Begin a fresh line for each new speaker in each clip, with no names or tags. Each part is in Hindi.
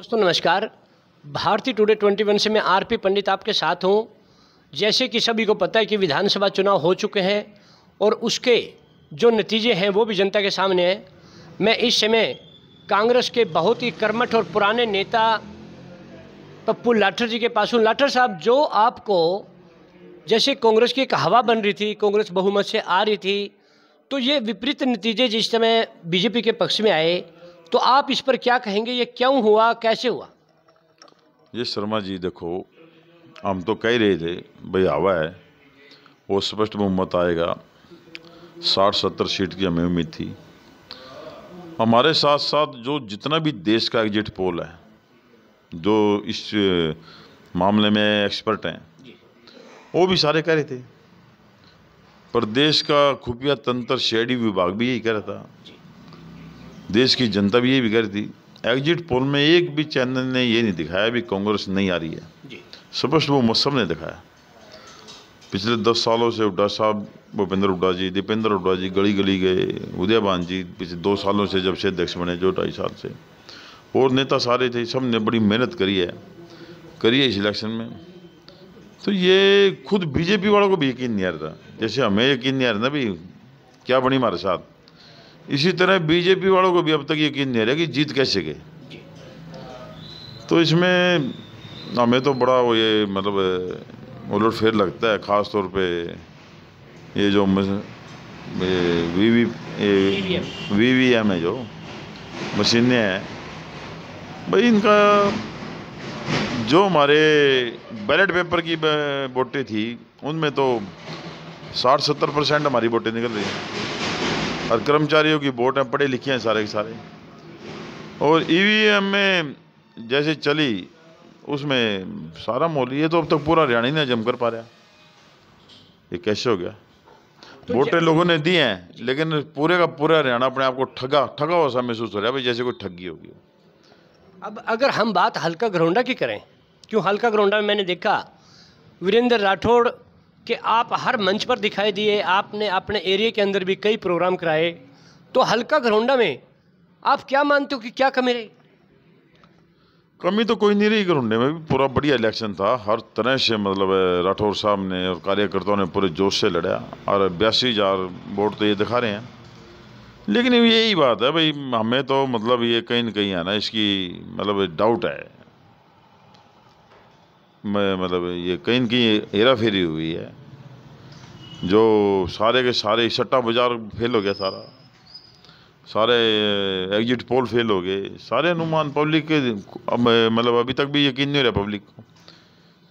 दोस्तों नमस्कार। भारतीय टुडे 21 से मैं आरपी पंडित आपके साथ हूं। जैसे कि सभी को पता है कि विधानसभा चुनाव हो चुके हैं और उसके जो नतीजे हैं वो भी जनता के सामने हैं। मैं इस समय कांग्रेस के बहुत ही कर्मठ और पुराने नेता पप्पू लाठर जी के पास हूँ। लाठर साहब, जो आपको जैसे कांग्रेस की एक हवा बन रही थी, कांग्रेस बहुमत से आ रही थी, तो ये विपरीत नतीजे जिस समय बीजेपी के पक्ष में आए, तो आप इस पर क्या कहेंगे? ये क्यों हुआ, कैसे हुआ?
ये शर्मा जी देखो, हम तो कह रहे थे भाई हवा है, वो स्पष्ट बहुमत आएगा। 60-70 सीट की हमें उम्मीद थी। हमारे साथ साथ जो जितना भी देश का एग्जिट पोल है, जो इस मामले में एक्सपर्ट हैं, वो भी सारे कह रहे थे। पर देश का खुफिया तंत्र शेडी विभाग भी यही कह रहा था, देश की जनता भी यही कह रही थी। एग्जिट पोल में एक भी चैनल ने ये नहीं दिखाया भी कांग्रेस नहीं आ रही है। स्पष्ट वो सब ने दिखाया। पिछले 10 सालों से हुड्डा साहब, भूपेंद्र हुड्डा जी, दीपेंद्र हुड्डा जी गली गली गए, उदयभान जी पिछले 2 सालों से जब से अध्यक्ष बने, जो 2.5 साल से, और नेता सारे थे, सब ने बड़ी मेहनत करी है इस इलेक्शन में। तो ये खुद बीजेपी वालों को भी यकीन नहीं आ रहा था। जैसे हमें यकीन नहीं आ रहा ना भी क्या बनी हमारे साथ, इसी तरह बीजेपी वालों को भी अब तक यकीन नहीं आ रहा कि जीत कैसे गए। तो इसमें हमें तो बड़ा वो ये मतलब उलट फेर लगता है, ख़ास तौर पे ये जो वीवीएम है, जो मशीनें हैं भाई, इनका जो हमारे बैलेट पेपर की वोटें थी उनमें तो 60-70% हमारी वोटें निकल रही हैं। और कर्मचारियों की वोट हैं, पढ़े लिखे हैं सारे के सारे। और ईवीएम में जैसे चली उसमें सारा मोल, ये तो अब तक पूरा हरियाणा ही नहीं जम कर पा रहा। ये कैसे हो गया?
तो
वोटें लोगों ने दी हैं, लेकिन पूरे का पूरा हरियाणा अपने आप को ठगा हुआ सा महसूस हो रहा है भाई, जैसे कोई ठगी होगी।
अब अगर हम बात हल्का घरौंडा की करें, क्यों हल्का घरौंडा में मैंने देखा वीरेंद्र राठौड़ के आप हर मंच पर दिखाई दिए, आपने अपने एरिया के अंदर भी कई प्रोग्राम कराए, तो हल्का घरौंडा में आप क्या मानते हो कि क्या कमी रही?
कमी तो कोई नहीं रही। घरौंडे में भी पूरा बढ़िया इलेक्शन था, हर तरह से मतलब राठौर साहब ने और कार्यकर्ताओं ने पूरे जोश से लड़ा, और 82,000 वोट तो ये दिखा रहे हैं। लेकिन यही बात है भाई, हमें तो मतलब ये कहीं न कहीं है ना, इसकी मतलब डाउट है, मतलब ये कहीं न कहीं हेरा फेरी हुई है। जो सारे के सारे सट्टा बाजार फेल हो गया, सारे एग्जिट पोल फेल हो गए, सारे अनुमान पब्लिक के मतलब अभी तक भी यकीन नहीं हो रहा पब्लिक को।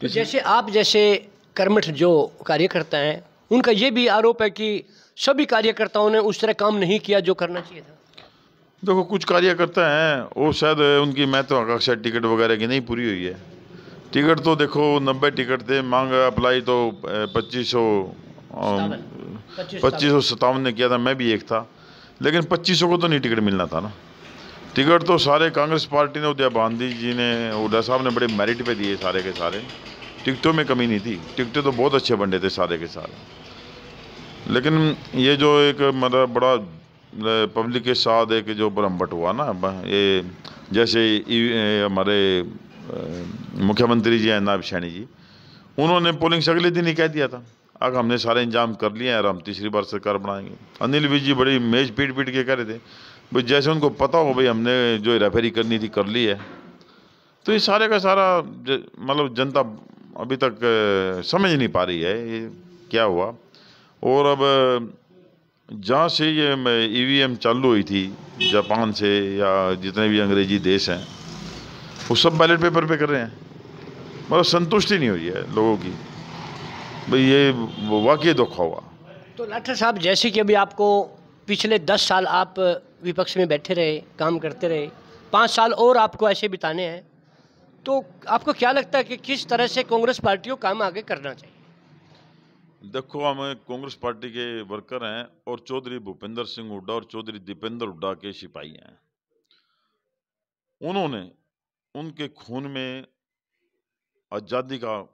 तो जैसे आप जैसे कर्मठ जो कार्यकर्ता हैं, उनका ये भी आरोप है कि सभी कार्यकर्ताओं ने उस तरह काम नहीं किया जो करना चाहिए था।
देखो, कुछ कार्यकर्ता हैं वो शायद उनकी महत्वाकांक्षा टिकट वगैरह की नहीं पूरी हुई है। टिकट तो देखो 90 टिकट थे, मांग अप्लाई तो 2557 ने किया था, मैं भी एक था, लेकिन 2500 को तो नहीं टिकट मिलना था ना। टिकट तो सारे कांग्रेस पार्टी ने, उदयभान जी ने, हुड्डा साहब ने बड़े मेरिट पे दिए सारे के सारे। टिकटों में कमी नहीं थी, टिकटें तो बहुत अच्छे बन रहे थे सारे के सारे। लेकिन ये जो एक मतलब बड़ा पब्लिक के साथ एक जो बरम्बट हुआ ना, ये जैसे हमारे मुख्यमंत्री जी हैं नायब सैनी जी, उन्होंने पोलिंग से अगले दिन ही कह दिया था अब हमने सारे इंतजाम कर लिए हैं और हम तीसरी बार सरकार बनाएंगे। अनिल विज जी बड़ी मेज पीट पीट के कह रहे थे भाई, जैसे उनको पता हो भाई हमने जो हेराफेरी करनी थी कर ली है। तो ये सारे का सारा मतलब जनता अभी तक समझ नहीं पा रही है ये क्या हुआ। और अब जहाँ से ये ईवीएम चालू हुई थी, जापान से या जितने भी अंग्रेजी देश हैं, वो सब बैलेट पेपर पे कर रहे हैं। मतलब संतुष्टि नहीं हुई है लोगों की भाई, ये वाकई धोखा हुआ।
तो लाठर साहब, जैसे कि अभी आपको पिछले 10 साल आप विपक्ष में बैठे रहे, काम करते रहे, 5 साल और आपको ऐसे बिताने हैं, तो आपको क्या लगता है कि किस तरह से कांग्रेस पार्टी को काम आगे करना चाहिए?
देखो, हम कांग्रेस पार्टी के वर्कर हैं और चौधरी भूपेंद्र सिंह हुड्डा और चौधरी दीपेंद्र हुड्डा के सिपाही हैं। उन्होंने उनके खून में आज़ादी का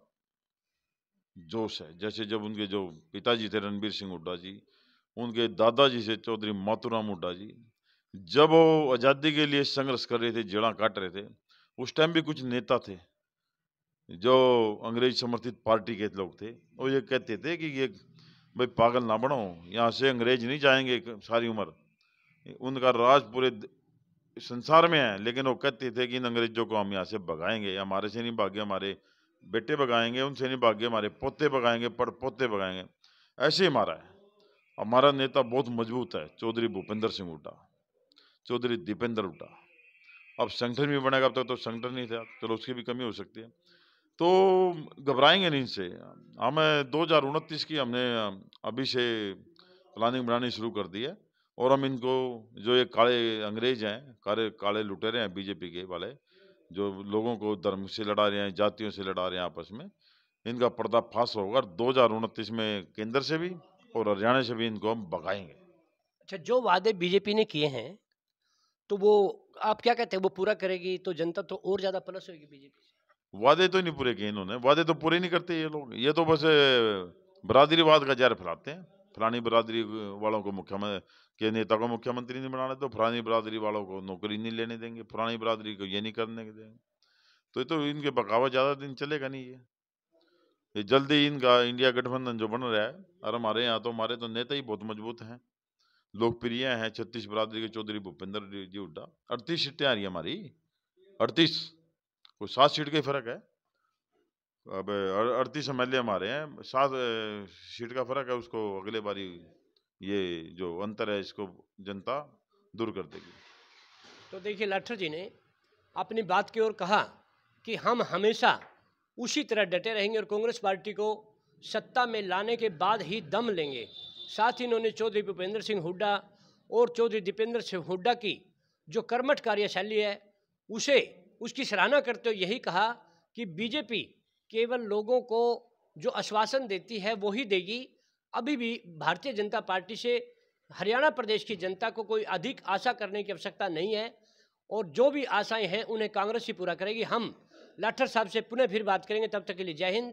जोश है। जैसे जब उनके जो पिताजी थे रणबीर सिंह हुड्डा जी, उनके दादाजी से चौधरी मातूराम हुड्डा जी, जब वो आज़ादी के लिए संघर्ष कर रहे थे, जड़ा काट रहे थे, उस टाइम भी कुछ नेता थे जो अंग्रेज समर्थित पार्टी के लोग थे, वो ये कहते थे कि ये भाई पागल ना बनो, यहाँ से अंग्रेज नहीं जाएंगे सारी उम्र, उनका राज पूरे संसार में है, लेकिन वो कहते थे कि इन अंग्रेजों को हम यहाँ से भगाएंगे, हमारे से नहीं भागे हमारे बेटे भगाएंगे, उनसे नहीं भागे हमारे पोते भगाएंगे, पड़ पोते भगाएंगे। ऐसे ही हमारा है। हमारा नेता बहुत मजबूत है, चौधरी भूपेंद्र सिंह हुड्डा, चौधरी दीपेंद्र हुड्डा। अब संगठन भी बनेगा, अब तक तो संगठन नहीं था, चलो उसकी भी कमी हो सकती है, तो घबराएंगे नहीं इनसे। हमें 2029 की हमने अभी से प्लानिंग बनानी शुरू कर दी है, और हम इनको, जो ये काले अंग्रेज हैं, काले लुटेरे हैं बीजेपी के वाले, जो लोगों को धर्म से लड़ा रहे हैं, जातियों से लड़ा रहे हैं आपस में, इनका पर्दाफाश होगा 2029 में, केंद्र से भी और हरियाणा से भी इनको हम भगाएंगे।
अच्छा, जो वादे बीजेपी ने किए हैं तो वो आप क्या कहते हैं, वो पूरा करेगी तो जनता तो और ज्यादा प्लस होगी बीजेपी से?
वादे तो नहीं पूरे किए इन्होंने, वादे तो पूरे नहीं करते ये लोग, ये तो बस बरादरीवाद का जहर फैलाते हैं। फलानी बरादरी वालों को मुख्यमंत्री के नेता को मुख्यमंत्री नहीं बनाना, तो फलानी बरादरी वालों को नौकरी नहीं लेने देंगे, फलानी बरादरी को ये नहीं करने देंगे, तो ये तो इनके बगावत ज्यादा दिन चलेगा नहीं। ये जल्दी इनका इंडिया गठबंधन जो बन रहा है, और हमारे यहाँ तो हमारे तो नेता ही बहुत मजबूत हैं, लोकप्रिय हैं। 36 बरादरी के चौधरी भूपेंद्र जी हुड्डा, 38 सीटें आ रही है हमारी, 38, कोई 7 सीट का ही फर्क है। अब 38 MLA हमारे हैं, 7 सीट का फर्क है, उसको अगले बारी ये जो अंतर है इसको जनता दूर कर देगी।
तो देखिए, लाठर जी ने अपनी बात की ओर कहा कि हम हमेशा उसी तरह डटे रहेंगे और कांग्रेस पार्टी को सत्ता में लाने के बाद ही दम लेंगे। साथ ही इन्होंने चौधरी भूपेंद्र सिंह हुड्डा और चौधरी दीपेंद्र सिंह हुड्डा की जो कर्मठ कार्यशैली है उसकी सराहना करते हुए यही कहा कि बीजेपी केवल लोगों को जो आश्वासन देती है वो ही देगी। अभी भी भारतीय जनता पार्टी से हरियाणा प्रदेश की जनता को कोई अधिक आशा करने की आवश्यकता नहीं है, और जो भी आशाएं हैं उन्हें कांग्रेस ही पूरा करेगी। हम लाठर साहब से पुनः फिर बात करेंगे, तब तक के लिए जय हिंद,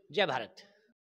जय भारत।